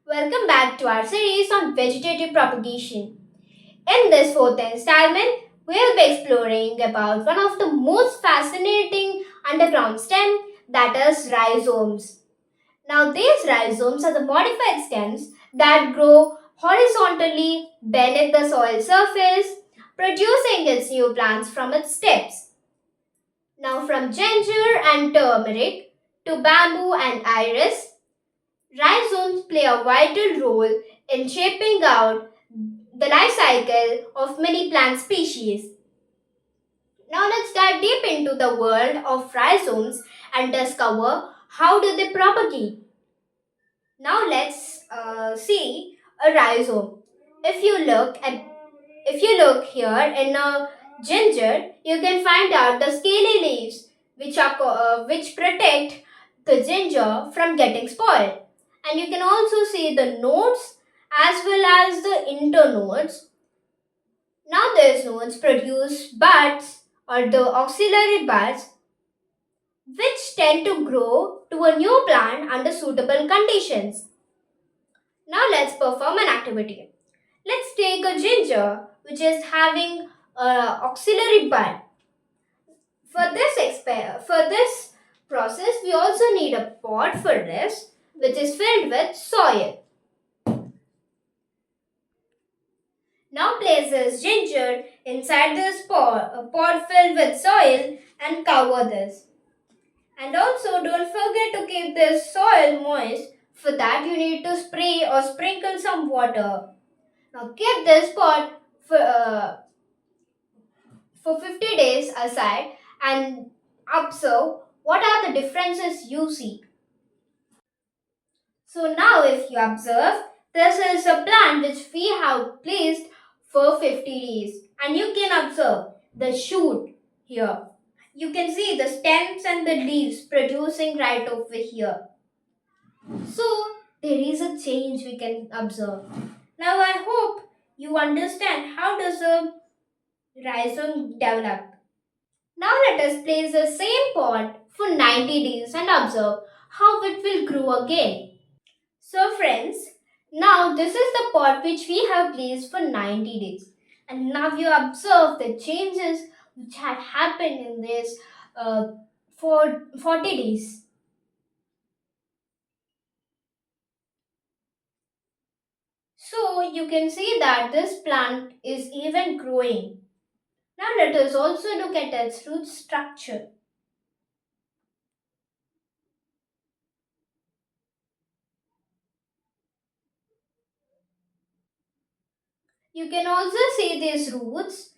Welcome back to our series on vegetative propagation. In this fourth installment, we'll be exploring about one of the most fascinating underground stem, that is rhizomes. Now, these rhizomes are the modified stems that grow horizontally beneath the soil surface, producing its new plants from its stems. Now, from ginger and turmeric to bamboo and iris, rhizomes play a vital role in shaping out the life cycle of many plant species. Now let's dive deep into the world of rhizomes and discover how do they propagate. Now let's see a rhizome. If you look at if you look here in a ginger, you can find out the scaly leaves which protect the ginger from getting spoiled. And you can also see the nodes as well as the internodes. Now these nodes produce buds or the auxiliary buds which tend to grow to a new plant under suitable conditions. Now let's perform an activity. Let's take a ginger which is having a auxiliary bud. For this process, we also need a pot for this, which is filled with soil. Now place this ginger inside this pot, a pot filled with soil, and cover this. And also, don't forget to keep this soil moist. For that, you need to spray or sprinkle some water. Now keep this pot for 50 days aside and observe what are the differences you see. So now if you observe, this is a plant which we have placed for 50 days and you can observe the shoot here. You can see the stems and the leaves producing right over here. So there is a change we can observe. Now I hope you understand how does a rhizome develop. Now let us place the same pot for 90 days and observe how it will grow again. So friends, now this is the pot which we have placed for 90 days. And now you observe the changes which had happened in this for 40 days. So you can see that this plant is even growing. Now let us also look at its root structure. You can also see these roots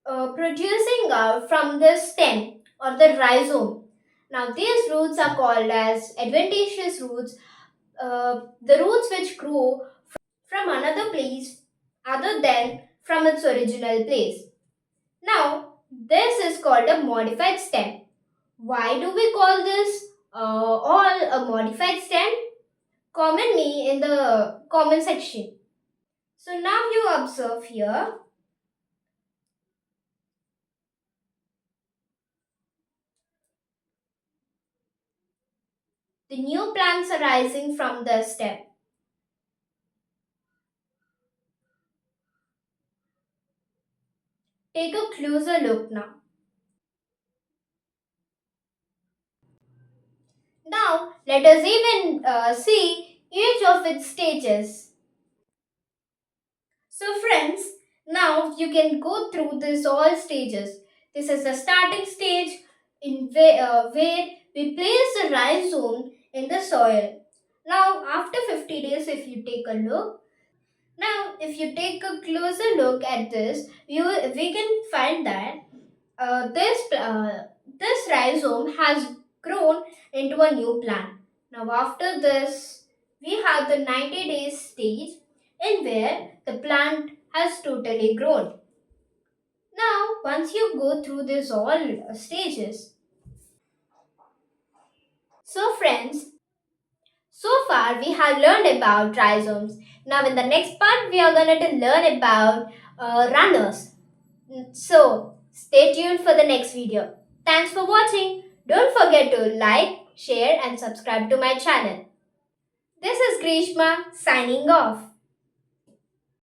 producing out from the stem or the rhizome. Now these roots are called as adventitious roots, the roots which grow from another place other than from its original place. Now this is called a modified stem. Why do we call this all a modified stem? Comment me in the comment section. So now you observe here the new plants arising from the stem. Take a closer look now. Now let us even see each of its stages. So friends, now you can go through this all stages. This is the starting stage where we place the rhizome in the soil. Now after 50 days if you take a look, now if you take a closer look at this, we can find that this rhizome has grown into a new plant. Now after this, we have the 90 days stage in where the plant has totally grown. Now once you go through this all stages, so friends, so far we have learned about rhizomes. Now in the next part we are going to learn about runners. So, stay tuned for the next video. Thanks for watching. Don't forget to like, share and subscribe to my channel. This is Grishma signing off.